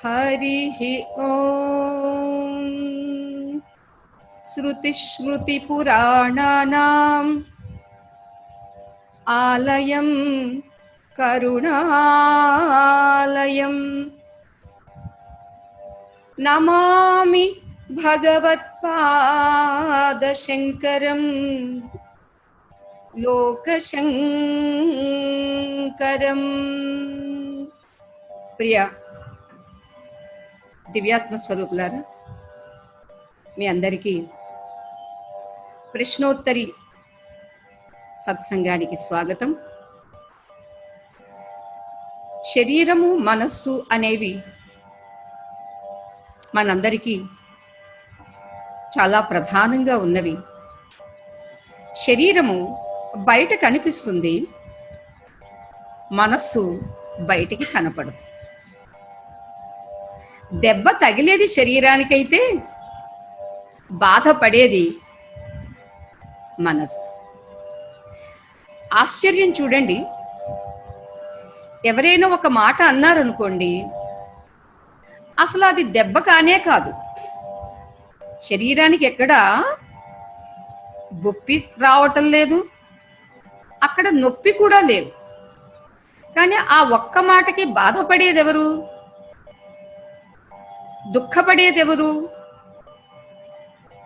हरिः ॐ। श्रुतिस्मृतिपुराणानाम् आलयं करुणालयं नमामि भगवत्पादशङ्करं लोकशङ्करम्। ప్రియ దివ్యాత్మ స్వరూపులారా, మీ అందరికీ ప్రశ్నోత్తరి సత్సంగానికి స్వాగతం. శరీరము మనస్సు అనేవి మనందరికీ చాలా ప్రధానంగా ఉన్నవి. శరీరము బయట కనిపిస్తుంది, మనస్సు బయటికి కనపడదు. దెబ్బ తగిలేది శరీరానికైతే బాధపడేది మనస్సు. ఆశ్చర్యం చూడండి, ఎవరైనా ఒక మాట అన్నారనుకోండి, అసలు అది దెబ్బ కానే కాదు. శరీరానికి ఎక్కడ బొప్పి రావటం లేదు, అక్కడ నొప్పి కూడా లేదు. కానీ ఆ ఒక్క మాటకి బాధపడేదెవరు, దుఃఖపడేదెవరు,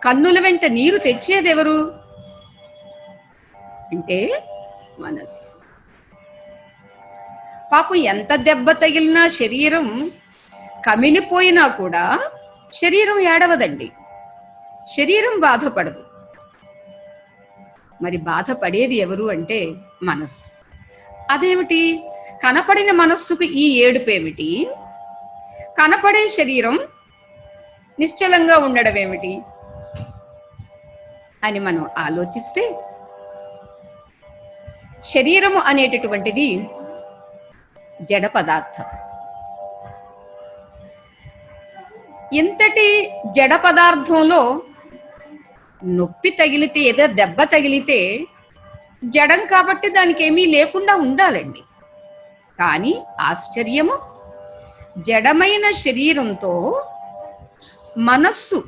కన్నుల వెంట నీరు తెచ్చేదెవరు అంటే మనస్సు. పాపం ఎంత దెబ్బ తగిలినా, శరీరం కమిలిపోయినా కూడా శరీరం ఏడవదండి, శరీరం బాధపడదు. మరి బాధపడేది ఎవరు అంటే మనస్సు. అదేమిటి? కనపడిన మనస్సుకు ఈ ఏడుపేమిటి? కనపడే శరీరం నిశ్చలంగా ఉండడం ఏమిటి అని మనం ఆలోచిస్తే, శరీరము అనేటటువంటిది జడ పదార్థం. ఇంతటి జడ పదార్థంలో నొప్పి తగిలితే, ఏదో దెబ్బ తగిలితే జడం కాబట్టి దానికి ఏమీ లేకుండా ఉండాలండి. కానీ ఆశ్చర్యము, జడమైన శరీరంతో మనస్సు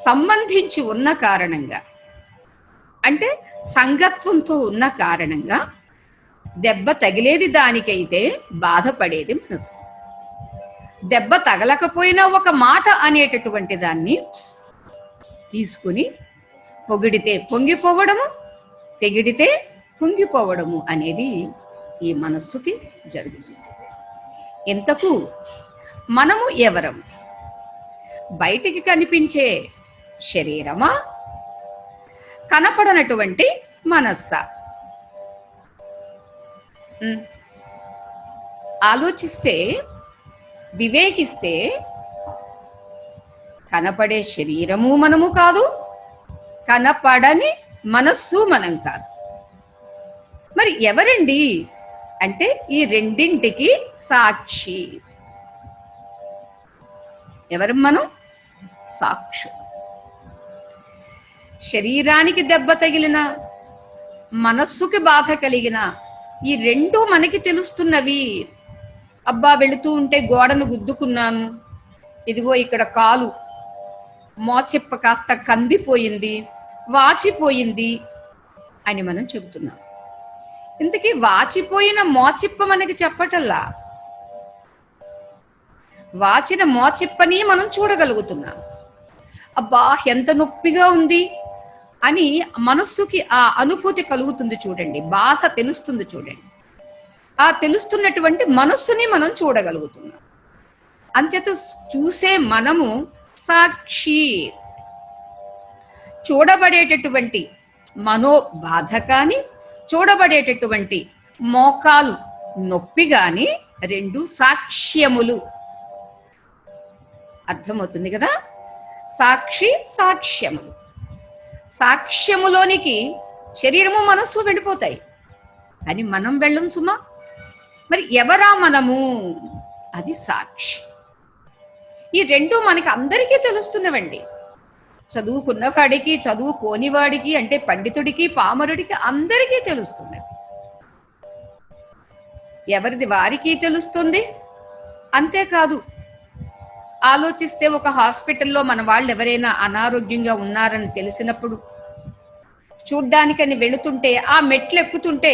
సంబంధించి ఉన్న కారణంగా, అంటే సంగత్వంతో ఉన్న కారణంగా దెబ్బ తగిలేది దానికైతే బాధపడేది మనసు. దెబ్బ తగలకపోయినా ఒక మాట అనేటటువంటి దాన్ని తీసుకుని పొగిడితే పొంగిపోవడము, తెగిడితే కుంగిపోవడము అనేది ఈ మనస్సుకి జరుగుతుంది. ఇంతకు మనము ఎవరం? బయటికి కనిపించే శరీరమా, కనపడనటువంటి మనస్సా? ఆలోచిస్తే, వివేకిస్తే కనపడే శరీరము మనము కాదు, కనపడని మనస్సు మనం కాదు. మరి ఎవరండి అంటే ఈ రెండింటికి సాక్షి ఎవరు? మనం సాక్షు. శరీరానికి దెబ్బ తగిలిన, మనస్సుకి బాధ కలిగిన, ఈ రెండు మనకి తెలుస్తున్నవి. అబ్బా, వెళుతూ ఉంటే గోడను గుద్దుకున్నాను, ఇదిగో ఇక్కడ కాలు మోచెప్ప కాస్త కందిపోయింది, వాచిపోయింది అని మనం చెబుతున్నాం. ఇంతకీ వాచిపోయిన మోచిప్ప మనకి చెప్పటల్లా, వాచిన మోచిప్పని మనం చూడగలుగుతున్నాం. అబ్బా, ఎంత నొప్పిగా ఉంది అని మనస్సుకి ఆ అనుభూతి కలుగుతుంది చూడండి, బాధ తెలుస్తుంది చూడండి. ఆ తెలుస్తున్నటువంటి మనస్సుని మనం చూడగలుగుతున్నాం. అంచేత చూసే మనము సాక్షి. చూడబడేటటువంటి మనోబాధ కానీ, చూడబడేటటువంటి మోకాలు నొప్పి గాని రెండు సాక్ష్యములు. అర్థమవుతుంది కదా? సాక్షి, సాక్ష్యములు. సాక్ష్యములోనికి శరీరము మనస్సు వెళ్ళిపోతాయి, కానీ మనం వెళ్ళం సుమా. మరి ఎవరా మనము? అది సాక్షి. ఈ రెండు మనకి అందరికీ తెలుస్తున్నవండి. చదువుకున్నవాడికి, చదువుకోనివాడికి, అంటే పండితుడికి, పామరుడికి అందరికీ తెలుస్తుంది. ఎవరిది వారికి తెలుస్తుంది. అంతేకాదు, ఆలోచిస్తే ఒక హాస్పిటల్లో మన వాళ్ళు ఎవరైనా అనారోగ్యంగా ఉన్నారని తెలిసినప్పుడు చూడ్డానికని వెళుతుంటే ఆ మెట్లు ఎక్కుతుంటే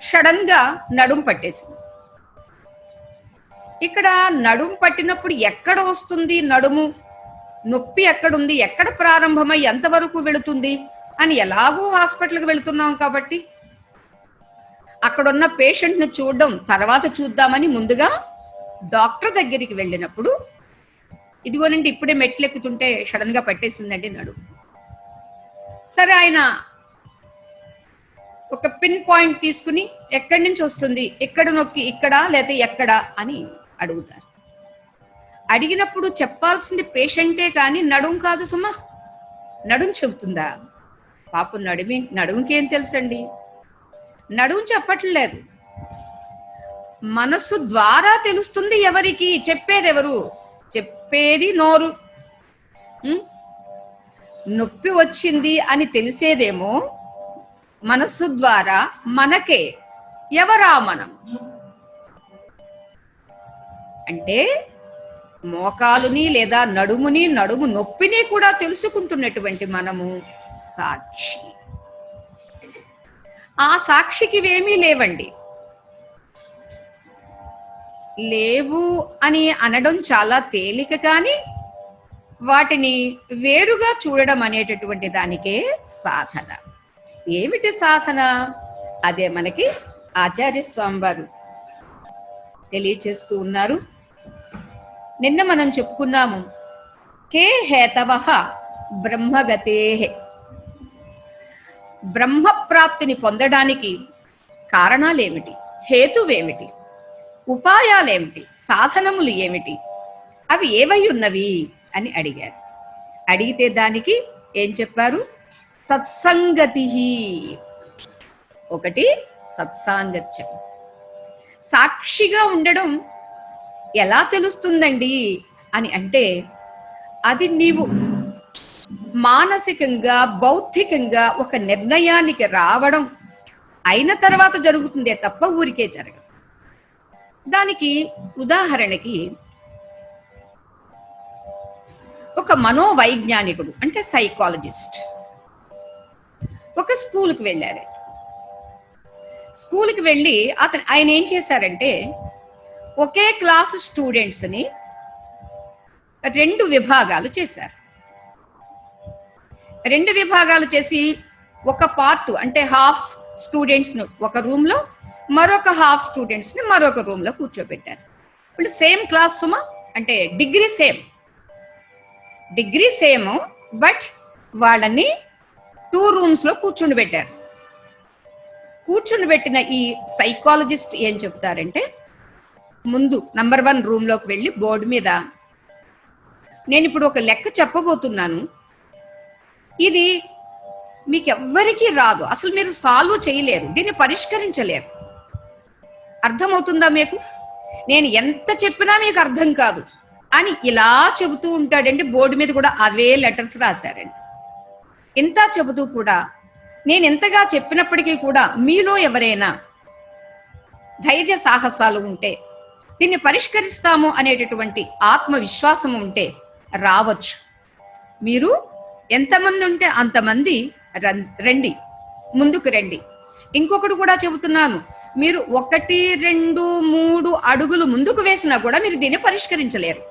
సడన్ గా నడుం పట్టేసింది. ఇక్కడ నడుం పట్టినప్పుడు ఎక్కడ వస్తుంది నడుము, నొప్పి ఎక్కడుంది, ఎక్కడ ప్రారంభమై ఎంతవరకు వెళుతుంది అని ఎలాగూ హాస్పిటల్కి వెళుతున్నాం కాబట్టి అక్కడున్న పేషెంట్ను చూడడం తర్వాత చూద్దామని ముందుగా డాక్టర్ దగ్గరికి వెళ్ళినప్పుడు ఇదిగోనండి ఇప్పుడే మెట్లు ఎక్కుతుంటే సడన్ గా పట్టేసిందండి నడుము. సరే, ఆయన ఒక పిన్ పాయింట్ తీసుకుని ఎక్కడి నుంచి వస్తుంది, ఎక్కడ నొక్కి, ఇక్కడ లేకపోతే ఎక్కడ అని అడుగుతారు. అడిగినప్పుడు చెప్పాల్సింది పేషెంటే కానీ నడుం కాదు సుమా. నడుం చెబుతుందా? పాపం నడుముకి ఏం తెలుసండి? నడుం చెప్పట్లేదు. మనస్సు ద్వారా తెలుస్తుంది. ఎవరికి చెప్పేది? ఎవరు చెప్పేది? నోరు. నొప్పి వచ్చింది అని తెలిసేదేమో మనస్సు ద్వారా మనకే. ఎవరా మనం? అంటే మోకాలుని లేదా నడుముని, నడుము నొప్పిని కూడా తెలుసుకుంటున్నటువంటి మనము సాక్షి. ఆ సాక్షికి ఇవేమీ లేవండి. లేవు అని అనడం చాలా తేలిక, కానీ వాటిని వేరుగా చూడడం అనేటటువంటి దానికే సాధన. ఏమిటి సాధన? అదే మనకి ఆచార్య స్వామి వారు తెలియచేస్తూ ఉన్నారు. నిన్న మనం చెప్పుకున్నాము, కే హేతవః బ్రహ్మగతేః. బ్రహ్మప్రాప్తిని పొందడానికి కారణాలేమిటి, హేతువేమిటి, ఉపాయాలేమిటి, సాధనములు ఏమిటి, అవి ఏవై ఉన్నవి అని అడిగారు. అడిగితే దానికి ఏం చెప్పారు? సత్సంగతి. ఒకటి సత్సాంగత్యం. సాక్షిగా ఉండడం ఎలా తెలుస్తుందండి అని అంటే, అది నీవు మానసికంగా బౌద్ధికంగా ఒక నిర్ణయానికి రావడం అయిన తర్వాత జరుగుతుందే తప్ప ఊరికే జరగదు. దానికి ఉదాహరణకి ఒక మనోవైజ్ఞానికుడు అంటే సైకాలజిస్ట్ ఒక స్కూల్కి వెళ్ళారు. స్కూల్కి వెళ్ళి ఆయన ఏం చేశారంటే, ఒకే క్లాస్ స్టూడెంట్స్ని 2 విభాగాలు చేశారు. 2 విభాగాలు చేసి ఒక పార్ట్ అంటే హాఫ్ స్టూడెంట్స్ను ఒక రూమ్లో, మరొక హాఫ్ స్టూడెంట్స్ని మరొక రూమ్లో కూర్చోబెట్టారు. ఇప్పుడు సేమ్ క్లాస్ సుమా, అంటే డిగ్రీ సేమ్, బట్ వాళ్ళని 2 రూమ్స్లో కూర్చుని పెట్టారు. కూర్చుని పెట్టిన ఈ సైకాలజిస్ట్ ఏం చెప్తారంటే, ముందు నంబర్ 1 రూమ్లోకి వెళ్ళి బోర్డు మీద, నేను ఇప్పుడు ఒక లెక్క చెప్పబోతున్నాను, ఇది మీకెవ్వరికీ రాదు, అసలు మీరు సాల్వ్ చేయలేరు, దీన్ని పరిష్కరించలేరు. అర్థమవుతుందా మీకు? నేను ఎంత చెప్పినా మీకు అర్థం కాదు అని ఇలా చెబుతూ ఉంటాడండి. బోర్డు మీద కూడా అవే లెటర్స్ రాశారండి. ఇంత చెబుతూ కూడా, నేను ఎంతగా చెప్పినప్పటికీ కూడా మీలో ఎవరైనా ధైర్య సాహసాలు ఉంటే, దీన్ని పరిష్కరిస్తాము అనేటటువంటి ఆత్మవిశ్వాసం ఉంటే రావచ్చు. మీరు ఎంతమంది ఉంటే అంతమంది రండి, ముందుకు రండి. ఇంకొకటి కూడా చెబుతున్నాను, మీరు 1, 2, 3 అడుగులు ముందుకు వేసినా కూడా మీరు దీన్ని పరిష్కరించలేరు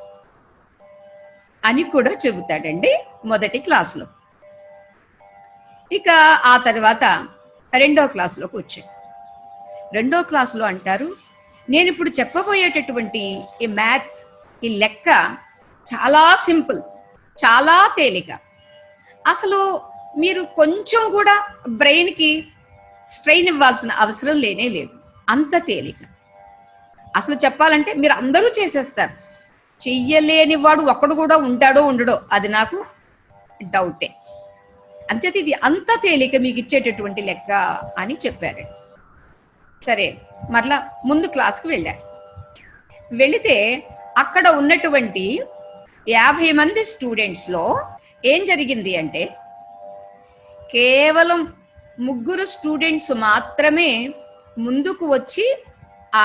అని కూడా చెబుతాడండి మొదటి క్లాసులో. ఇక ఆ తర్వాత 2వ క్లాసులోకి వచ్చాడు. 2వ క్లాసులో అంటారు, నేను ఇప్పుడు చెప్పబోయేటటువంటి ఈ మ్యాథ్స్, ఈ లెక్క చాలా సింపుల్, చాలా తేలిక, అసలు మీరు కొంచెం కూడా బ్రెయిన్కి స్ట్రెయిన్ ఇవ్వాల్సిన అవసరం లేనే లేదు, అంత తేలిక. అసలు చెప్పాలంటే మీరు అందరూ చేసేస్తారు, చెయ్యలేని వాడు ఒక్కడు కూడా ఉంటాడో ఉండడో అది నాకు డౌటే. అంచేత ఇది అంత తేలిక మీకు ఇచ్చేటటువంటి లెక్క అని చెప్పారు. సరే, మరలా ముందు క్లాస్కి వెళ్ళారు. వెళితే అక్కడ ఉన్నటువంటి 50 మంది స్టూడెంట్స్లో ఏం జరిగింది అంటే, కేవలం 3 స్టూడెంట్స్ మాత్రమే ముందుకు వచ్చి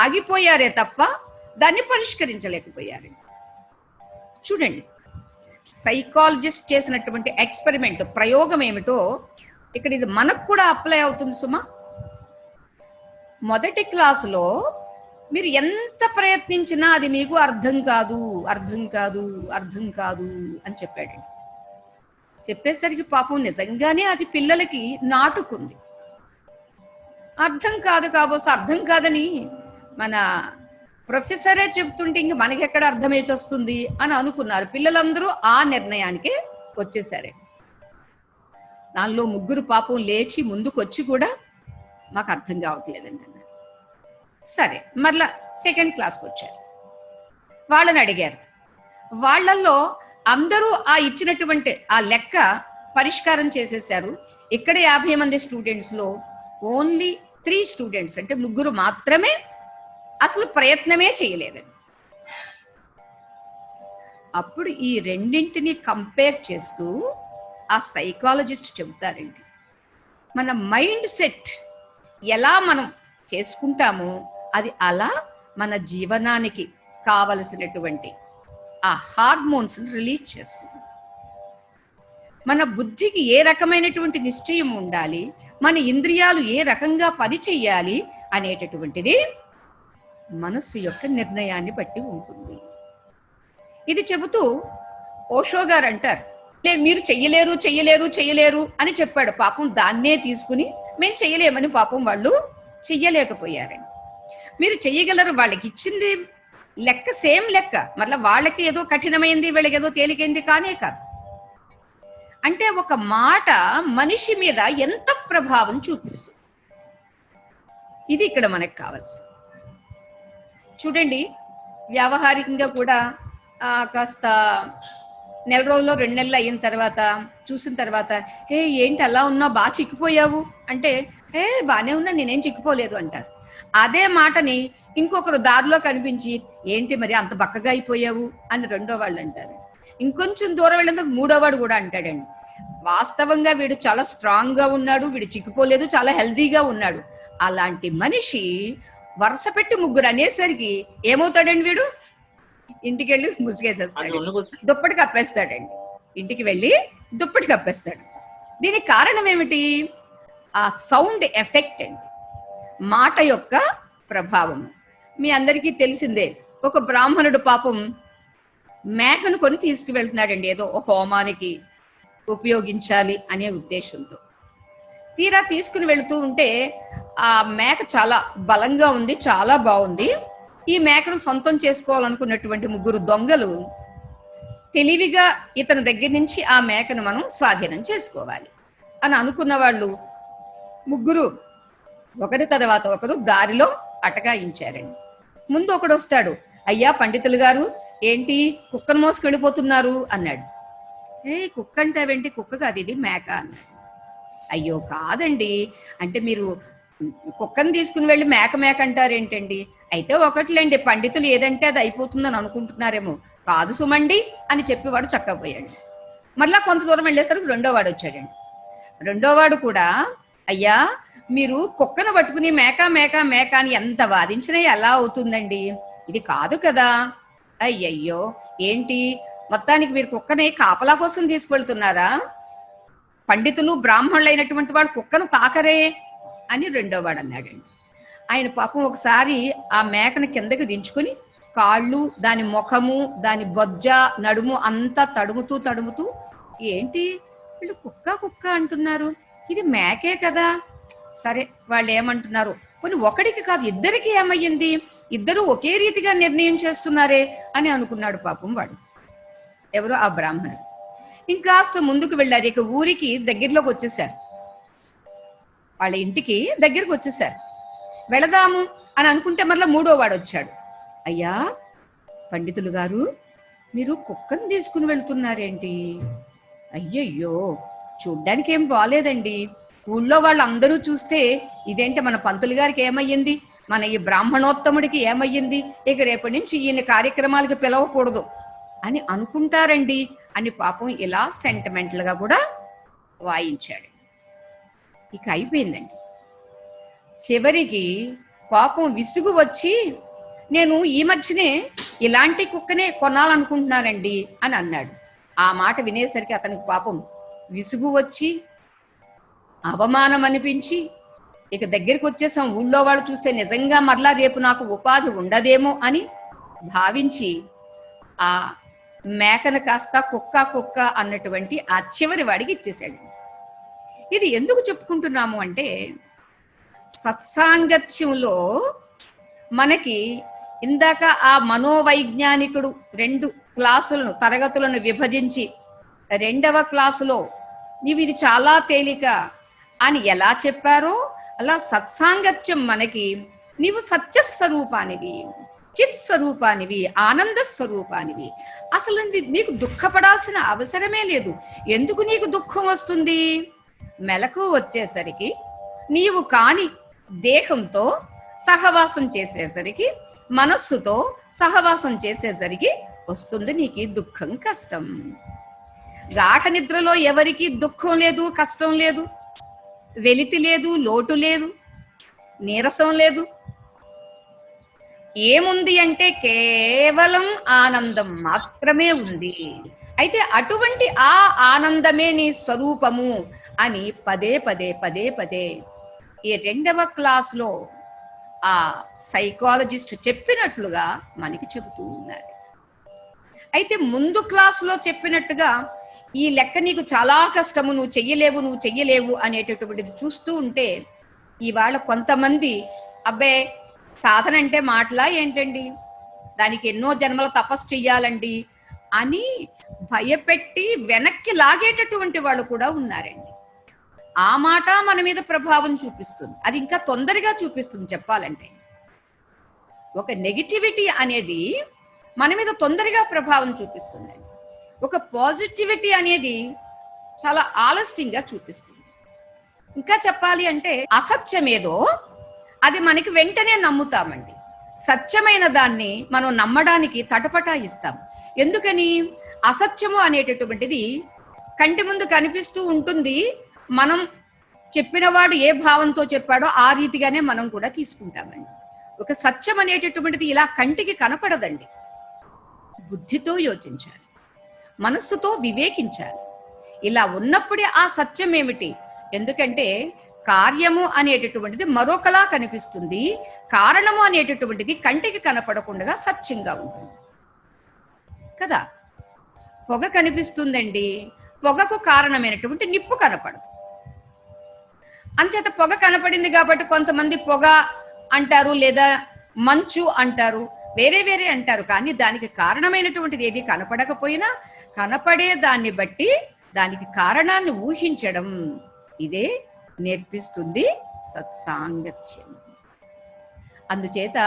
ఆగిపోయారే తప్ప దాన్ని పరిష్కరించలేకపోయారు. చూడండి, సైకాలజిస్ట్ చేసినటువంటి ఎక్స్పెరిమెంట్, ప్రయోగం ఏమిటో ఇక్కడ ఇది మనకు కూడా అప్లై అవుతుంది సుమా. మొదటి క్లాసులో మీరు ఎంత ప్రయత్నించినా అది మీకు అర్థం కాదు అర్థం కాదు అర్థం కాదు అని చెప్పాడండి. చెప్పేసరికి పాపం నిజంగానే అది పిల్లలకి నాటుకుంది. అర్థం కాదు కాబోసే అర్థం కాదని మన ప్రొఫెసరే చెప్తుంటే ఇంక మనకి ఎక్కడ అర్థమేచొస్తుంది అని అనుకున్నారు. పిల్లలందరూ ఆ నిర్ణయానికి వచ్చేసారండి. దానిలో ముగ్గురు పాపం లేచి ముందుకు వచ్చి కూడా మాకు అర్థం కావట్లేదండి అన్నారు. సరే, మరలా సెకండ్ క్లాస్కి వచ్చారు. వాళ్ళని అడిగారు. వాళ్ళల్లో అందరూ ఆ ఇచ్చినటువంటి ఆ లెక్క పరిష్కారం చేసేసారు. ఇక్కడ 50 మంది స్టూడెంట్స్ లో ఓన్లీ 3 స్టూడెంట్స్, అంటే ముగ్గురు మాత్రమే అసలు ప్రయత్నమే చేయలేదండి. అప్పుడు ఈ రెండింటిని కంపేర్ చేస్తూ ఆ సైకాలజిస్ట్ చెబుతారండి, మన మైండ్ సెట్ ఎలా మనం చేసుకుంటామో అది అలా మన జీవనానికి కావలసినటువంటి ఆ హార్మోన్స్ రిలీజ్ చేస్తుంది. మన బుద్ధికి ఏ రకమైనటువంటి నిశ్చయం ఉండాలి, మన ఇంద్రియాలు ఏ రకంగా పని చెయ్యాలి అనేటటువంటిది మనస్సు యొక్క నిర్ణయాన్ని బట్టి ఉంటుంది. ఇది చెబుతూ ఓషో గారు అంటారు, మీరు చెయ్యలేరు చెయ్యలేరు చెయ్యలేరు అని చెప్పాడు. పాపం దాన్నే తీసుకుని మేము చెయ్యలేమని పాపం వాళ్ళు చెయ్యలేకపోయారండి. మీరు చెయ్యగలరు, వాళ్ళకి ఇచ్చింది లెక్క సేమ్ లెక్క, మళ్ళీ వాళ్ళకి ఏదో కఠినమైంది వీళ్ళకి ఏదో తేలికైంది కానే కాదు. అంటే ఒక మాట మనిషి మీద ఎంత ప్రభావం చూపిస్తుంది, ఇది ఇక్కడ మనకు కావాల్సింది. చూడండి, వ్యావహారికంగా కూడా కాస్త నెల రోజుల్లో 2 నెలలు అయిన తర్వాత చూసిన తర్వాత, ఏంటి అలా ఉన్నావు, బాగా చిక్కిపోయావు అంటే, బాగానే ఉన్నా, నేనేం చిక్కిపోలేదు అంటారు. అదే మాటని ఇంకొకరు దారిలో కనిపించి, ఏంటి మరి అంత బక్కగా అయిపోయావు అని రెండో వాళ్ళు అంటారు. ఇంకొంచెం దూరం వెళ్ళేందుకు మూడో వాడు కూడా అంటాడండి, వాస్తవంగా వీడు చాలా స్ట్రాంగ్ గా ఉన్నాడు, వీడు చిక్కిపోలేదు, చాలా హెల్దీగా ఉన్నాడు. అలాంటి మనిషి వరుస పెట్టి ముగ్గురు అనేసరికి ఏమవుతాడండి, వీడు ఇంటికి వెళ్ళి ముసుగేసేస్తాడు, దుప్పటి కప్పేస్తాడండి. ఇంటికి వెళ్ళి దుప్పటి కప్పేస్తాడు. దీనికి కారణం ఏమిటి? ఆ సౌండ్ ఎఫెక్ట్ అండి, మాట యొక్క ప్రభావం. మీ అందరికీ తెలిసిందే, ఒక బ్రాహ్మణుడు పాపం మేకను కొని తీసుకువెళ్తున్నాడండి, ఏదో హోమానికి ఉపయోగించాలి అనే ఉద్దేశంతో. తీరా తీసుకుని వెళుతూ ఉంటే ఆ మేక చాలా బలంగా ఉంది, చాలా బాగుంది. ఈ మేకను సొంతం చేసుకోవాలనుకున్నటువంటి ముగ్గురు దొంగలు తెలివిగా ఇతని దగ్గర నుంచి ఆ మేకను మనం స్వాధీనం చేసుకోవాలి అని అనుకున్న వాళ్ళు ముగ్గురు ఒకరి తర్వాత ఒకరు దారిలో అటకాయించారండి. ముందు ఒకడు వస్తాడు, అయ్యా పండితులు గారు, ఏంటి కుక్కను మోసుకెళ్ళిపోతున్నారు అన్నాడు. కుక్క అంటావేంటి, కుక్క కాదు ఇది మేక అన్నాడు. అయ్యో కాదండి, అంటే మీరు కుక్కను తీసుకుని వెళ్ళి మేక మేక అంటారేంటండి? అయితే ఒకట్లేండి, పండితులు ఏదంటే అది అయిపోతుందని అనుకుంటున్నారేమో. కాదు సుమండి అని చెప్పి వాడు చక్కపోయాడు. మళ్ళా కొంత దూరం వెళ్ళేసరికి రెండో వాడు వచ్చాడండి. రెండో వాడు కూడా, అయ్యా మీరు కుక్కను పట్టుకుని మేక మేక మేక అని ఎంత వాదించినా ఎలా అవుతుందండి, ఇది కాదు కదా. అయ్యయ్యో ఏంటి, మొత్తానికి మీరు కుక్కని కాపలా కోసం తీసుకువెళ్తున్నారా? పండితులు బ్రాహ్మణులు అయినటువంటి వాళ్ళు కుక్కను తాకరే అని రెండో వాడు అన్నాడండి. ఆయన పాపం ఒకసారి ఆ మేకను కిందకి దించుకుని కాళ్ళు, దాని ముఖము, దాని బొజ్జ, నడుము అంతా తడుముతూ ఏంటి వీళ్ళు కుక్క కుక్క అంటున్నారు, ఇది మేకే కదా. సరే వాళ్ళు ఏమంటున్నారు, కొన్ని ఒకడికి కాదు ఇద్దరికి ఏమయ్యింది, ఇద్దరు ఒకే రీతిగా నిర్ణయం చేస్తున్నారే అని అనుకున్నాడు పాపం వాడు. ఎవరు? ఆ బ్రాహ్మణుడు. ఇంకాస్త ముందుకు వెళ్ళారు, ఇక ఊరికి దగ్గరలోకి వచ్చేసారు, వాళ్ళ ఇంటికి దగ్గరకు వచ్చేసారు. వెళదాము అని అనుకుంటే మరలా మూడో వాడు వచ్చాడు. అయ్యా పండితులు గారు, మీరు కుక్కను తీసుకుని వెళ్తున్నారేంటి? అయ్యయ్యో చూడ్డానికి ఏం బాలేదండి, ఊళ్ళో వాళ్ళందరూ చూస్తే ఇదేంటి మన పంతులు గారికి ఏమయ్యింది, మన ఈ బ్రాహ్మణోత్తముడికి ఏమయ్యింది, ఇక రేపటి నుంచి ఈయన కార్యక్రమాలకి పిలవకూడదు అని అనుకుంటారండి అని పాపం ఇలా సెంటిమెంటల్ గా కూడా వాయించాడు. ఇక అయిపోయిందండి. చివరికి పాపం విసుగు వచ్చి నేను ఈ మధ్యనే ఇలాంటి కుక్కనే కొనాలనుకుంటున్నానండి అని అన్నాడు. ఆ మాట వినేసరికి అతనికి పాపం విసుగు వచ్చి, అవమానం అనిపించి, ఇక దగ్గరికి వచ్చేసాం, ఊళ్ళో వాళ్ళు చూస్తే నిజంగా మరలా రేపు నాకు ఉపాధి ఉండదేమో అని భావించి ఆ మేకను కాస్త కుక్క కుక్క అన్నటువంటి ఆ చివరి వాడికి ఇచ్చేశాడు. ఇది ఎందుకు చెప్పుకుంటున్నాము అంటే, సత్సాంగత్యంలో మనకి ఇందాక ఆ మనోవైజ్ఞానికుడు 2 క్లాసులను తరగతులను విభజించి 2వ క్లాసులో నీవు ఇది చాలా తేలిక అని ఎలా చెప్పారో, అలా సత్సాంగత్యం మనకి నీవు సత్యస్వరూపానివి, చిత్ స్వరూపానివి, ఆనంద స్వరూపానివి, అసలు నీకు దుఃఖపడాల్సిన అవసరమే లేదు. ఎందుకు నీకు దుఃఖం వస్తుంది? మెలకు వచ్చేసరికి నీవు కాని దేహంతో సహవాసం చేసేసరికి, మనస్సుతో సహవాసం చేసేసరికి వస్తుంది నీకు దుఃఖం, కష్టం. గాఢ నిద్రలో ఎవరికి దుఃఖం లేదు, కష్టం లేదు, వెలితి లేదు, లోటు లేదు, నీరసం లేదు. ఏముంది అంటే కేవలం ఆనందం మాత్రమే ఉంది. అయితే అటువంటి ఆ ఆనందమే నీ స్వరూపము అని పదే పదే పదే పదే ఈ 2వ క్లాస్లో ఆ సైకాలజిస్ట్ చెప్పినట్లుగా మనకి చెబుతూ ఉన్నారు. అయితే ముందు క్లాసులో చెప్పినట్టుగా ఈ లెక్క నీకు చాలా కష్టము, నువ్వు చెయ్యలేవు అనేటటువంటిది చూస్తూ ఉంటే, ఇవాళ కొంతమంది అబ్బే సాధన అంటే మాటలా ఏంటండి, దానికి ఎన్నో జన్మల తపస్సు చెయ్యాలండి అని భయపెట్టి వెనక్కి లాగేటటువంటి వాళ్ళు కూడా ఉన్నారండి. ఆ మాట మన మీద ప్రభావం చూపిస్తుంది. అది ఇంకా తొందరగా చూపిస్తుంది చెప్పాలంటే. ఒక నెగిటివిటీ అనేది మన మీద తొందరగా ప్రభావం చూపిస్తుందండి. ఒక పాజిటివిటీ అనేది చాలా ఆలస్యంగా చూపిస్తుంది. ఇంకా చెప్పాలి అంటే అసత్యమేదో అది మనకి వెంటనే నమ్ముతామండి. సత్యమైన దాన్ని మనం నమ్మడానికి తటపటాయిస్తాం. ఎందుకని? అసత్యము అనేటటువంటిది కంటి ముందు కనిపిస్తూ ఉంటుంది. మనం చెప్పినవాడు ఏ భావంతో చెప్పాడో ఆ రీతిగానే మనం కూడా తీసుకుంటామండి. ఒక సత్యం అనేటటువంటిది ఇలా కంటికి కనపడదండి. బుద్ధితో యోచించాలి, మనస్సుతో వివేకించాలి. ఇలా ఉన్నప్పుడే ఆ సత్యం ఏమిటి? ఎందుకంటే కార్యము అనేటటువంటిది మరొకలా కనిపిస్తుంది, కారణము అనేటటువంటిది కంటికి కనపడకుండా సత్యంగా ఉంటుంది కదా. పొగ కనిపిస్తుందండి, పొగకు కారణమైనటువంటి నిప్పు కనపడదు. అంచేత పొగ కనపడింది కాబట్టి కొంతమంది పొగ అంటారు, లేదా మంచు అంటారు, వేరే వేరే అంటారు. కానీ దానికి కారణమైనటువంటిది ఏది కనపడకపోయినా కనపడే దాన్ని బట్టి దానికి కారణాన్ని ఊహించడం, ఇదే నేర్పిస్తుంది సత్సాంగత్యం. అందుచేత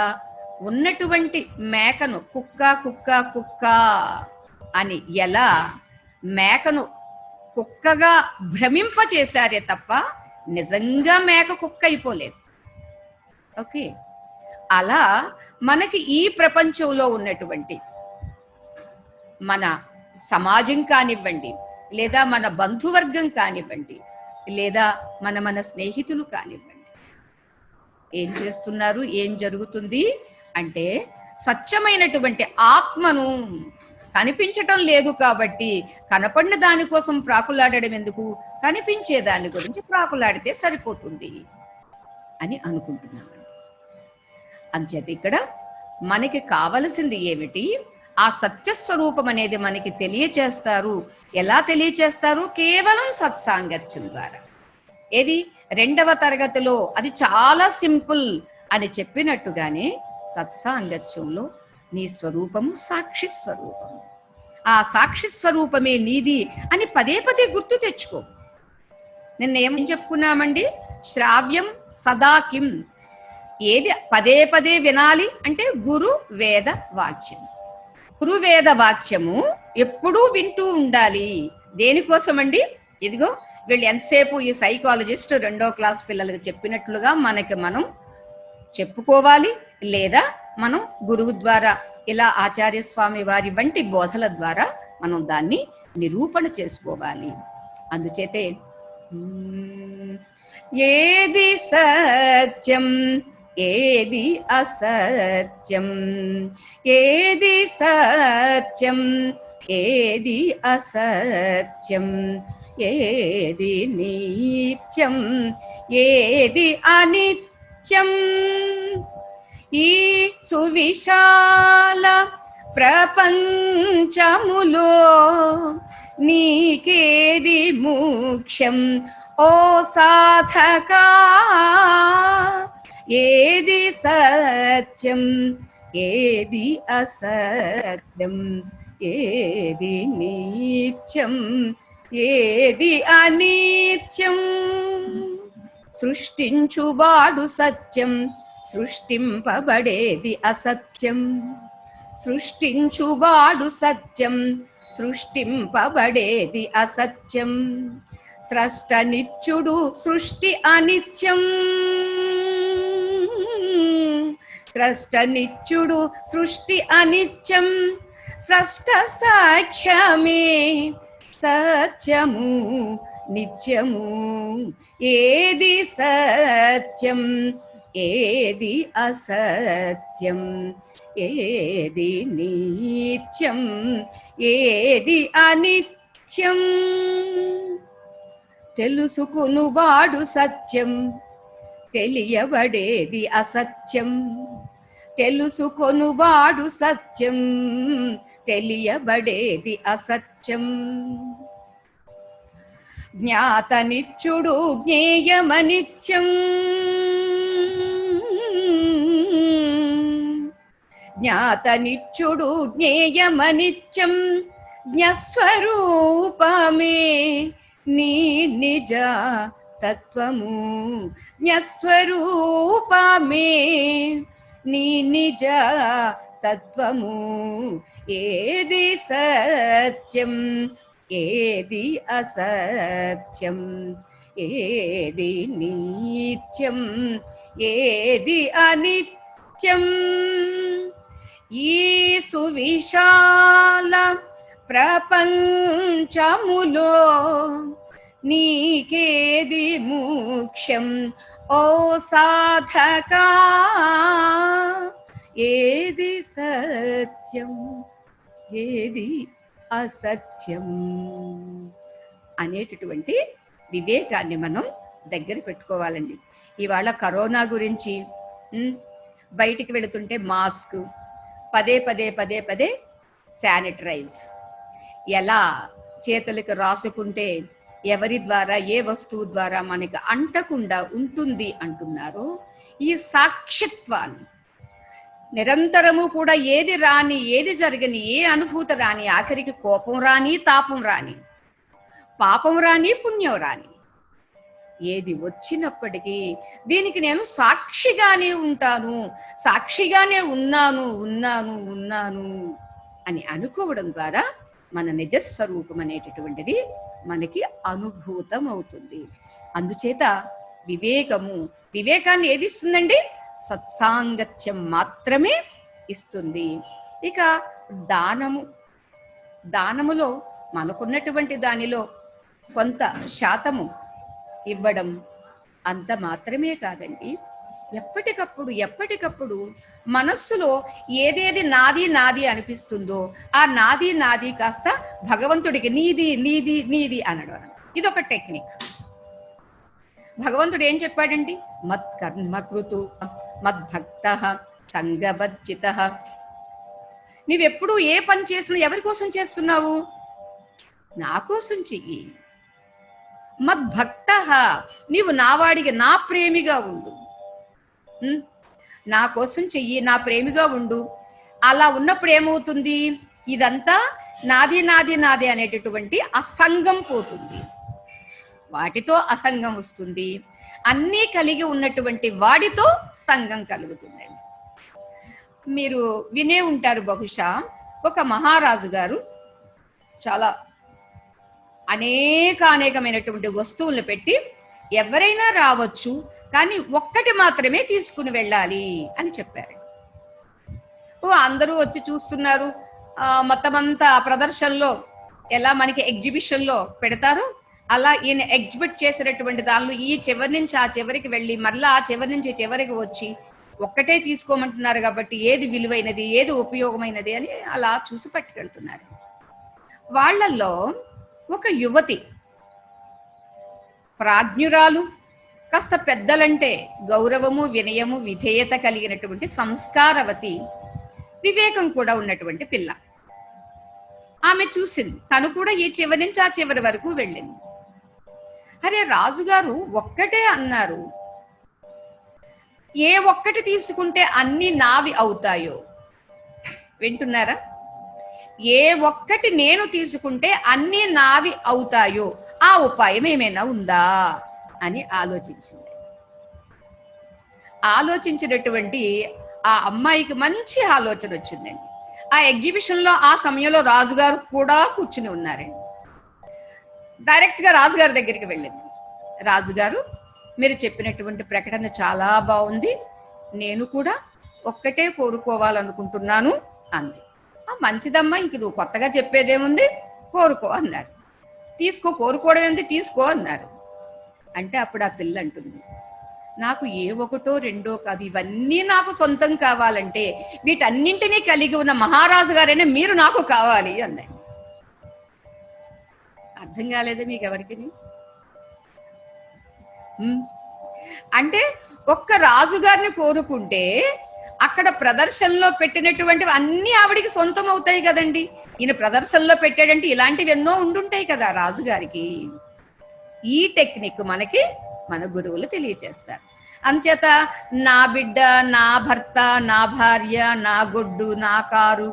ఉన్నటువంటి మేకను కుక్క కుక్క కుక్క అని ఎలా మేకను కుక్కగా భ్రమింపచేశారే తప్ప నిజంగా మేక కుక్క అయిపోలేదు. ఓకే, అలా మనకి ఈ ప్రపంచంలో ఉన్నటువంటి మన సమాజం కానివ్వండి, లేదా మన బంధువర్గం కానివ్వండి, లేదా మన స్నేహితులు కానివ్వండి, ఏం చేస్తున్నారు, ఏం జరుగుతుంది అంటే సత్యమైనటువంటి ఆత్మను కనిపించటం లేదు కాబట్టి కనపడిన దానికోసం ప్రాకులాడడం ఎందుకు, కనిపించే దాని గురించి ప్రాకులాడితే సరిపోతుంది అని అనుకుంటున్నామండి. అంచేత ఇక్కడ మనకి కావలసింది ఏమిటి? ఆ సత్యస్వరూపం అనేది మనకి తెలియచేస్తారు. ఎలా తెలియచేస్తారు? కేవలం సత్సాంగత్యం ద్వారా. ఏది 2వ తరగతిలో అది చాలా సింపుల్ అని చెప్పినట్టుగానే సత్సాంగత్యంలో నీ స్వరూపము సాక్షి స్వరూపము, ఆ సాక్షి స్వరూపమే నీది అని పదే పదే గుర్తు తెచ్చుకో. నిన్న ఏమని చెప్పుకున్నామండి? శ్రావ్యం సదా కిం, ఏది పదే పదే వినాలి అంటే గురు వేద వాక్యం. గురు వేద వాక్యము ఎప్పుడూ వింటూ ఉండాలి. దేనికోసం అండి? ఇదిగో వీళ్ళు ఎంతసేపు ఈ సైకాలజిస్ట్ 2వ క్లాస్ పిల్లలకు చెప్పినట్లుగా మనకి మనం చెప్పుకోవాలి, లేదా మనం గురువు ద్వారా ఇలా ఆచార్య స్వామి వారి వంటి బోధల ద్వారా మనం దాన్ని నిరూపణ చేసుకోవాలి. అందుచేతే ఏది సత్యం ఏది అసత్యం, ఏది సత్యం, ఏది అసత్యం, ఏది నిత్యం, ఏది అనిత్యం. ఈ సువిశాల ప్రపంచములో నీకేది ముఖ్యం ఓ సాధకా? ఏది సత్యం, ఏది అసత్యం, ఏది నిత్యం, ఏది అనిత్యం. సృష్టించువాడు సత్యం, సృష్టింపబడేది అసత్యం. సృష్టించువాడు సత్యం, సృష్టింపబడేది అసత్యం. స్రష్ట నిత్యుడు, సృష్టి అనిత్యం. స్రష్ట నిత్యుడు, సృష్టి అనిత్యం. స్రష్ట సాక్ష్యమే సత్యము నిత్యము. ఏది సత్యం, ఏది అసత్యం, ఏది నిత్యం, ఏది అనిత్యం. తెలుసుకునువాడు సత్యం, తెలియబడేది అసత్యం. తెలుసుకొనువాడు సత్యం, తెలియబడేది అసత్యం. జ్ఞాత నిత్యుడు, జ్ఞేయమనిత్యం. జ్ఞాత నిత్యుడు, జ్ఞేయమనిత్యం. జ్ఞస్వరూపమే నీ నిజ తత్వము. జ్ఞస్వరూపమే నీ నిజ తత్వము. ఏది సత్యం, ఏది అసత్యం, ఏది నిత్యం, ఏది అనిత్యం. ఈ సువిశాల ప్రపంచములో నీకేది ముఖ్యం ఓ సాధకా? ఏది సత్యం, ఏది అసత్యం అనేటటువంటి వివేకాన్ని మనం దగ్గర పెట్టుకోవాలండి. ఇవాళ కరోనా గురించి బయటికి వెళుతుంటే మాస్క్, పదే పదే పదే పదే శానిటైజ్, ఎలా చేతులకు రాసుకుంటే ఎవరి ద్వారా ఏ వస్తువు ద్వారా మనకి అంటకుండా ఉంటుంది అంటున్నారో ఈ సాక్షిత్వాన్ని నిరంతరము కూడా ఏది రాని, ఏది జరగని, ఏ అనుభూతి రాని, ఆఖరికి కోపం రాని, తాపం రాని, పాపం రాని, పుణ్యం రాని, ఏది వచ్చినప్పటికీ దీనికి నేను సాక్షిగానే ఉంటాను, సాక్షిగానే ఉన్నాను ఉన్నాను ఉన్నాను అని అనుకోవడం ద్వారా మన నిజస్వరూపం అనేటటువంటిది మనకి అనుభూతం అవుతుంది. అందుచేత వివేకాన్ని ఏది ఇస్తుందండి? సత్సాంగత్యం మాత్రమే ఇస్తుంది. ఇక దానములో మనకున్నటువంటి దానిలో కొంత శాతము ఇవ్వడం అంత మాత్రమే కాదండి. ఎప్పటికప్పుడు మనస్సులో ఏదేది నాది నాది అనిపిస్తుందో ఆ నాది నాది కాస్త భగవంతుడికి నీది నీది నీది అనడం. ఇదొక టెక్నిక్. భగవంతుడు ఏం చెప్పాడండి? మత్కర్మకృతు మద్భక్త సంగవర్జిత. నీవెప్పుడు ఏ పని చేసినా ఎవరి కోసం చేస్తున్నావు? నా కోసం చెయ్యి. మద్భక్త, నీవు నావాడిగా, నా ప్రేమిగా ఉండు, నా కోసం చెయ్యి, నా ప్రేమిగా ఉండు. అలా ఉన్నప్పుడు ఏమవుతుంది? ఇదంతా నాది నాది నాది అనేటటువంటి అసంగం పోతుంది, వాటితో అసంగం వస్తుంది. అన్నీ కలిగి ఉన్నటువంటి వాడితో సంఘం కలుగుతుందండి. మీరు వినే ఉంటారు బహుశా, ఒక మహారాజు గారు చాలా అనేకమైనటువంటి వస్తువులను పెట్టి ఎవరైనా రావచ్చు కానీ ఒక్కటి మాత్రమే తీసుకుని వెళ్ళాలి అని చెప్పారు. అందరూ వచ్చి చూస్తున్నారు. మొత్తం అంతా ప్రదర్శనలో ఎలా మనకి ఎగ్జిబిషన్లో పెడతారో అలా ఈయన ఎగ్జిబిట్ చేసినటువంటి దానిలో ఈ చివరి నుంచి ఆ చివరికి వెళ్ళి మరలా ఆ చివరి నుంచి చివరికి వచ్చి ఒక్కటే తీసుకోమంటున్నారు కాబట్టి ఏది విలువైనది, ఏది ఉపయోగమైనది అని అలా చూసి పట్టుకెళ్తున్నారు. వాళ్ళల్లో ఒక యువతి, ప్రాజ్ఞురాలు, కాస్త పెద్దలంటే గౌరవము, వినయము, విధేయత కలిగినటువంటి సంస్కారవతి, వివేకం కూడా ఉన్నటువంటి పిల్ల. ఆమె చూసింది. తను కూడా ఈ చివరి నుంచి ఆ చివరి వరకు వెళ్ళింది. అరే, రాజుగారు ఒక్కటే అన్నారు, ఏ ఒక్కటి తీసుకుంటే అన్ని నావి అవుతాయో. వింటున్నారా? ఏ ఒక్కటి నేను తీసుకుంటే అన్ని నావి అవుతాయో ఆ ఉపాయం ఏమైనా ఉందా అని ఆలోచించింది. ఆలోచించినటువంటి ఆ అమ్మాయికి మంచి ఆలోచన వచ్చిందండి. ఆ ఎగ్జిబిషన్ లో ఆ సమయంలో రాజుగారు కూడా కూర్చుని ఉన్నారండి. డైరెక్ట్ గా రాజుగారి దగ్గరికి వెళ్ళింది. రాజుగారు, మీరు చెప్పినటువంటి ప్రకటన చాలా బాగుంది, నేను కూడా ఒక్కటే కోరుకోవాలనుకుంటున్నాను అంది. మంచిదమ్మా, ఇంక నువ్వు కొత్తగా చెప్పేదేముంది, కోరుకో అన్నారు. తీసుకో, కోరుకోవడం ఏంటి, తీసుకో అన్నారు. అంటే అప్పుడు ఆ పిల్ల అంటుంది, నాకు ఏ ఒకటో రెండో కాదు, ఇవన్నీ నాకు సొంతం కావాలంటే వీటన్నింటినీ కలిగి ఉన్న మహారాజు గారైనా మీరు నాకు కావాలి అందండి. అర్థం కాలేదు మీకు ఎవరికి? అంటే ఒక్క రాజుగారిని కోరుకుంటే అక్కడ ప్రదర్శనలో పెట్టినటువంటి అన్ని ఆవిడికి సొంతం అవుతాయి కదండి. ఈయన ప్రదర్శనలో పెట్టాడంటే ఇలాంటివి ఎన్నో ఉండుంటాయి కదా రాజుగారికి. ఈ టెక్నిక్ మనకి మన గురువులు తెలియచేస్తారు. అంచేత నా బిడ్డ, నా భర్త, నా భార్య, నా గొడ్డు, నా కారు,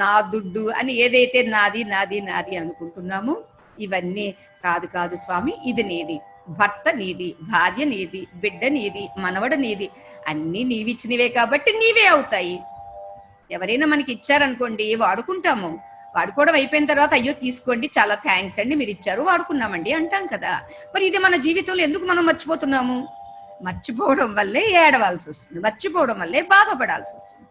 నా దుడ్డు అని ఏదైతే నాది నాది నాది అనుకుంటున్నామో ఇవన్నీ కాదు కాదు స్వామి, ఇది నీది, భర్త నీది, భార్య నీది, బిడ్డ నీది, మనవడ నీది, అన్నీ నీవిచ్చినవే కాబట్టి నీవే అవుతాయి. ఎవరైనా మనకి ఇచ్చారనుకోండి, వాడుకుంటాము. వాడుకోవడం అయిపోయిన తర్వాత అయ్యో తీసుకోండి, చాలా థ్యాంక్స్ అండి, మీరు ఇచ్చారు, వాడుకున్నామండి అంటాం కదా. మరి ఇది మన జీవితంలో ఎందుకు మనం మర్చిపోతున్నాము? మర్చిపోవడం వల్లే ఏడవాల్సి వస్తుంది, మర్చిపోవడం వల్లే బాధపడాల్సి వస్తుంది.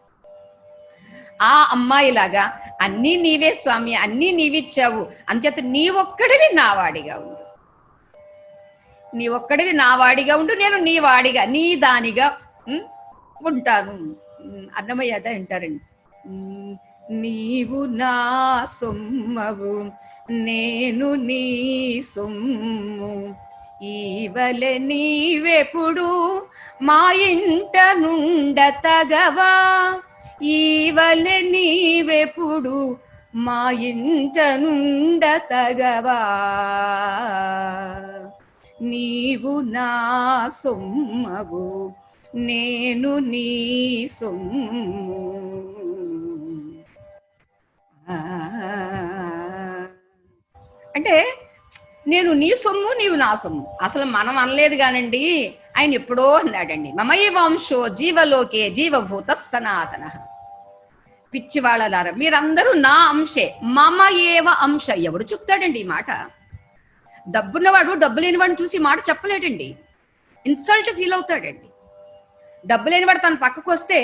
ఆ అమ్మాయిలాగా అన్నీ నీవే స్వామి, అన్నీ నీవిచ్చావు, అంచేత నీ ఒక్కడివి నా వాడిగా ఉండు, నీ ఒక్కడివి నా వాడిగా ఉండు, నేను నీ వాడిగా, నీ దానిగా ఉంటాను. అన్నమయ్య అదే అంటారండి, నీవు నా సొమ్మవు, నేను నీ సొమ్ము, ఈవలె నీవెప్పుడు మా ఇంట నుండ తగవా, ఈవలె నీవెప్పుడు మా ఇంట నుండ తగవా, నీవు నా సొమ్మవు, నేను నీ సొమ్ము. అంటే నేను నీ సొమ్ము, నీవు నా సొమ్ము. అసలు మనం అనలేదు కానండి, ఆయన ఎప్పుడో అన్నాడండి, మమయ వంశో జీవలోకే జీవభూత సనాతన. పిచ్చివాళ్ళలారా, మీరందరూ నా అంశే, మమ ఏవ అంశ. ఎవడు చెప్తాడండి ఈ మాట? డబ్బున్నవాడు డబ్బు లేనివాడిని చూసి మాట చెప్పలేడండి, ఇన్సల్ట్ ఫీల్ అవుతాడండి. డబ్బు లేనివాడు తన పక్కకు వస్తే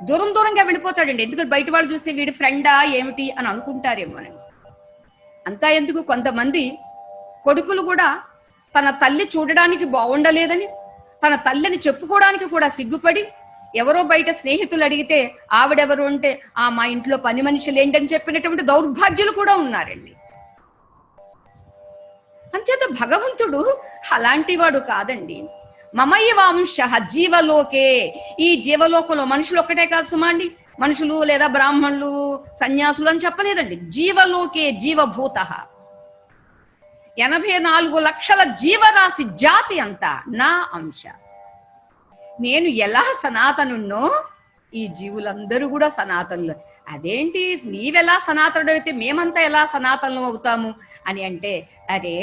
దూరం దూరంగా వెళ్ళిపోతాడండి. ఎందుకంటే బయట వాళ్ళు చూస్తే వీడి ఫ్రెండా ఏమిటి అని అనుకుంటారేమోనండి. అంతా ఎందుకు, కొంతమంది కొడుకులు కూడా తన తల్లి చూడడానికి బాగుండలేదని, తన తల్లిని చెప్పుకోవడానికి కూడా సిగ్గుపడి, ఎవరో బయట స్నేహితులు అడిగితే ఆవిడెవరు అంటే మా ఇంట్లో పని మనుషులు ఏంటని చెప్పినటువంటి దౌర్భాగ్యులు కూడా ఉన్నారండి. అంచేత భగవంతుడు అలాంటి వాడు కాదండి. మమయవాంశ జీవలోకే, ఈ జీవలోకంలో మనుషులు ఒక్కటే కాదు సుమాండి, మనుషులు లేదా బ్రాహ్మణులు, సన్యాసులు అని చెప్పలేదండి. జీవలోకే జీవభూత, 84 లక్షల జీవరాశి జాతి అంతా నా అంశ. నేను ఎలా సనాతనున్నో ఈ జీవులందరూ కూడా సనాతనులు. అదేంటి, నీవెలా సనాతనుడు అయితే మేమంతా ఎలా సనాతనం అవుతాము అని అంటే, అరే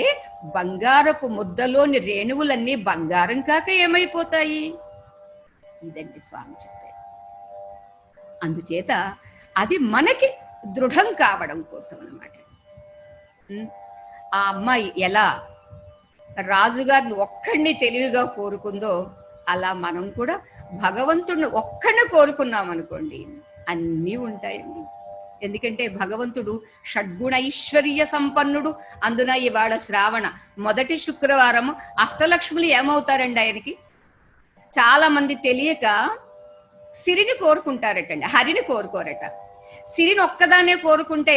బంగారపు ముద్దలోని రేణువులన్నీ బంగారం కాక ఏమైపోతాయి? ఇదండి స్వామి చెప్పారు. అందుచేత అది మనకి దృఢం కావడం కోసం అన్నమాట. ఆ అమ్మాయి ఎలా రాజుగారిని ఒక్కడిని తెలివిగా కోరుకుందో అలా మనం కూడా భగవంతుడిని ఒక్కడిని కోరుకున్నాం అనుకోండి, అన్నీ ఉంటాయండి. ఎందుకంటే భగవంతుడు షడ్గుణ ఐశ్వర్య సంపన్నుడు. అందున ఇవాళ శ్రావణ మొదటి శుక్రవారం అష్టలక్ష్ములు ఏమవుతారండి ఆయనకి? చాలా మంది తెలియక సిరిని కోరుకుంటారటండి, హరిని కోరుకోరట. సిరిని ఒక్కదానే కోరుకుంటే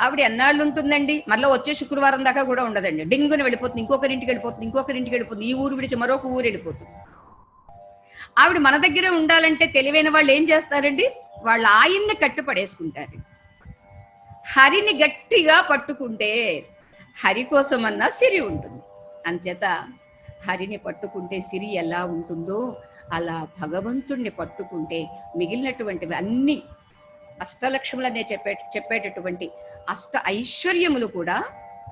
ఆవిడ ఎన్నాళ్ళు ఉంటుందండి? మళ్ళీ వచ్చే శుక్రవారం దాకా కూడా ఉండదండి. డింగుని వెళ్ళిపోతుంది, ఇంకొకరింటికి వెళ్ళిపోతుంది, ఇంకొకరింటికి వెళ్ళిపోతుంది, ఈ ఊరు విడిచి మరొక ఊరు వెళ్ళిపోతుంది. ఆవిడ మన దగ్గరే ఉండాలంటే తెలివైన వాళ్ళు ఏం చేస్తారండి? వాళ్ళ ఆయన్ని కట్టుపడేసుకుంటారు. హరిని గట్టిగా పట్టుకుంటే హరి కోసమన్నా సిరి ఉంటుంది. అంచేత హరిని పట్టుకుంటే సిరి ఎలా ఉంటుందో అలా భగవంతుణ్ణి పట్టుకుంటే మిగిలినటువంటివి అన్ని అష్టలక్ష్ములనే చెప్పేటటువంటి అష్ట ఐశ్వర్యములు కూడా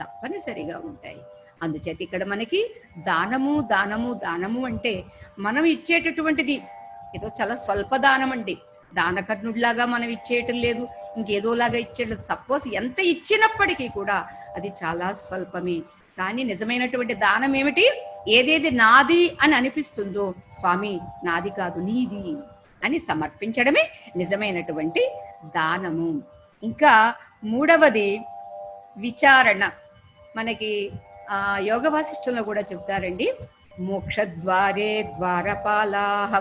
తప్పనిసరిగా ఉంటాయి. అందుచేత ఇక్కడ మనకి దానము దానము దానము అంటే మనం ఇచ్చేటటువంటిది ఏదో చాలా స్వల్ప దానం అండి. దానకర్ణుడిలాగా మనం ఇచ్చేయటం లేదు, ఇంకేదోలాగా ఇచ్చేయడం. సపోజ్ ఎంత ఇచ్చినప్పటికీ కూడా అది చాలా స్వల్పమే. కానీ నిజమైనటువంటి దానం ఏమిటి? ఏదేది నాది అని అనిపిస్తుందో, స్వామి నాది కాదు నీది అని సమర్పించడమే నిజమైనటువంటి దానము. ఇంకా మూడవది విచారణ. మనకి యోగ వాసిష్టంలో కూడా చెప్తారండి, మోక్షద్వారే ద్వారపాలాః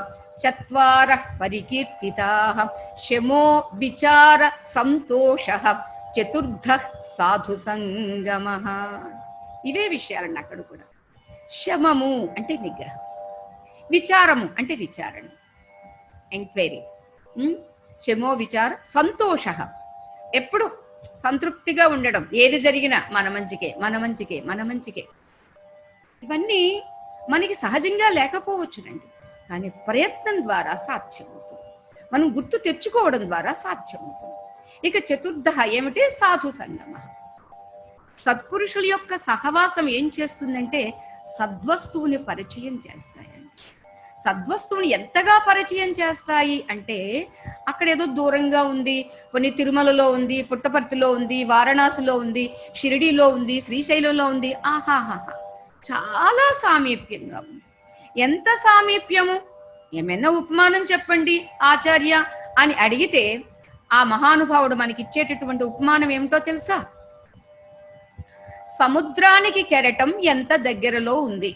చత్వారః పరికీర్తితాః శమో విచార సంతోషః చతుర్థః సాధు సంగమః. ఇవే విషయాలండి అక్కడ కూడా. శమము అంటే నిగ్రహం, విచారము అంటే విచారణ, ఎంక్వైరీ. శమో విచార సంతోషః, ఎప్పుడు సంతృప్తిగా ఉండడం, ఏది జరిగినా మన మంచికే మన మంచికే మన మంచికే. ఇవన్నీ మనకి సహజంగా లేకపోవచ్చునండి, కానీ ప్రయత్నం ద్వారా సాధ్యమవుతుంది, మనం గుర్తు తెచ్చుకోవడం ద్వారా సాధ్యమవుతుంది. ఇక చతుర్థ ఏమిటి? సాధు సంగమ. సత్పురుషుల యొక్క సహవాసం ఏం చేస్తుందంటే సద్వస్తువుని పరిచయం చేస్తాయండి. సద్వస్తువుని ఎంతగా పరిచయం చేస్తాయి అంటే, అక్కడ ఏదో దూరంగా ఉంది, కొన్ని తిరుమలలో ఉంది, పుట్టపర్తిలో ఉంది, వారణాసిలో ఉంది, షిరిడీలో ఉంది, శ్రీశైలంలో ఉంది, ఆహాహాహా చాలా సామీప్యంగా ఉంది. ఎంత సామీప్యము! ఏమైనా ఉపమానం చెప్పండి ఆచార్య అని అడిగితే ఆ మహానుభావుడు మనకి ఇచ్చేటటువంటి ఉపమానం ఏమిటో తెలుసా? సముద్రానికి కెరటం ఎంత దగ్గరలో ఉంది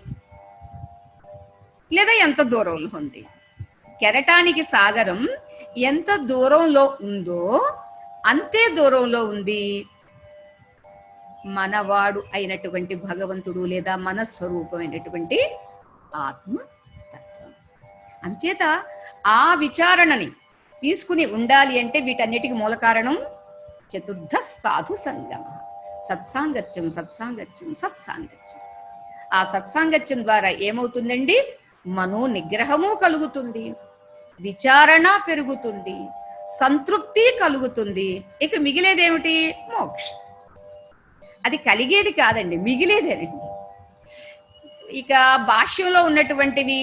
లేదా ఎంత దూరంలో ఉంది? కెరటానికి సాగరం ఎంత దూరంలో ఉందో అంతే దూరంలో ఉంది మనవాడు అయినటువంటి భగవంతుడు లేదా మన స్వరూపమైనటువంటి ఆత్మతత్వం. అంచేత ఆ విచారణని తీసుకుని ఉండాలి అంటే వీటన్నిటికీ మూల కారణం చతుర్థ సాధు సంగమ. సత్సాంగత్యం సత్సాంగత్యం సత్సాంగత్యం. ఆ సత్సాంగత్యం ద్వారా ఏమవుతుందండి? మనో నిగ్రహము కలుగుతుంది, విచారణ పెరుగుతుంది, సంతృప్తి కలుగుతుంది. ఇక మిగిలేదేమిటి? మోక్షం. అది కలిగేది కాదండి, మిగిలేదేనండి. ఇక భాష్యంలో ఉన్నటువంటివి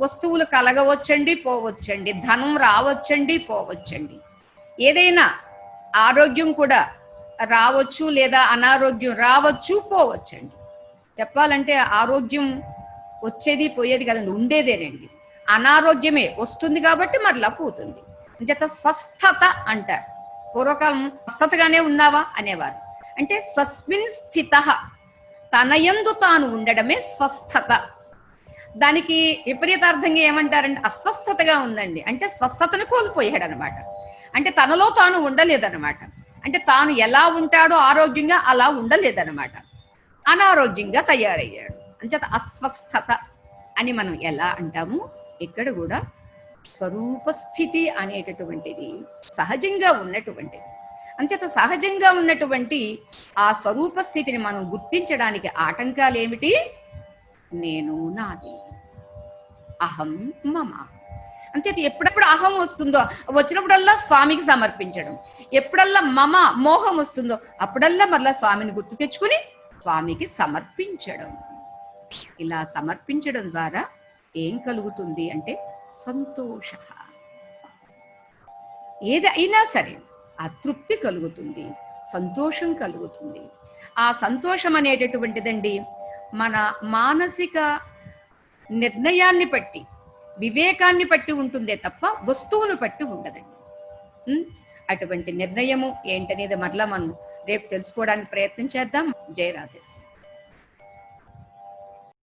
వస్తువులు కలగవచ్చండి, పోవచ్చండి, ధనం రావచ్చండి, పోవచ్చండి, ఏదైనా ఆరోగ్యం కూడా రావచ్చు లేదా అనారోగ్యం రావచ్చు, పోవచ్చండి. చెప్పాలంటే ఆరోగ్యం వచ్చేది పోయేది కదండి, ఉండేదేనండి. అనారోగ్యమే వస్తుంది కాబట్టి మరలా పోతుంది. అంచేత స్వస్థత అంటారు. పూర్వకాలం స్వస్థతగానే ఉన్నావా అనేవారు. అంటే స్వస్మిన్ స్థిత, తనయందు తాను ఉండడమే స్వస్థత. దానికి విపరీతార్థంగా ఏమంటారంటే అస్వస్థతగా ఉందండి అంటే స్వస్థతను కోల్పోయాడు అనమాట. అంటే తనలో తాను ఉండలేదన్నమాట. అంటే తాను ఎలా ఉంటాడో ఆరోగ్యంగా అలా ఉండలేదన్నమాట, అనారోగ్యంగా తయారయ్యాడు. అంచేత అస్వస్థత అని మనం ఎలా అంటాము, ఇక్కడ కూడా స్వరూపస్థితి అనేటటువంటిది సహజంగా ఉన్నటువంటిది. అంచేత సహజంగా ఉన్నటువంటి ఆ స్వరూప స్థితిని మనం గుర్తించడానికి ఆటంకాలు ఏమిటి? నేను, నాది, అహం, మమ. అంచేత ఎప్పుడప్పుడు అహం వస్తుందో వచ్చినప్పుడల్లా స్వామికి సమర్పించడం, ఎప్పుడల్లా మమ మోహం వస్తుందో అప్పుడల్లా మరలా స్వామిని గుర్తు తెచ్చుకుని స్వామికి సమర్పించడం. ఇలా సమర్పించడం ద్వారా ఏం కలుగుతుంది అంటే సంతోష. ఏదైనా సరే ఆ తృప్తి కలుగుతుంది, సంతోషం కలుగుతుంది. ఆ సంతోషం అనేటటువంటిదండి మన మానసిక నిర్ణయాన్ని బట్టి, వివేకాన్ని బట్టి ఉంటుందే తప్ప వస్తువును బట్టి ఉండదండి. అటువంటి నిర్ణయము ఏంటనేది మరలా మనం రేపు తెలుసుకోవడానికి ప్రయత్నం చేద్దాం. జయ రాధేశ్వరి.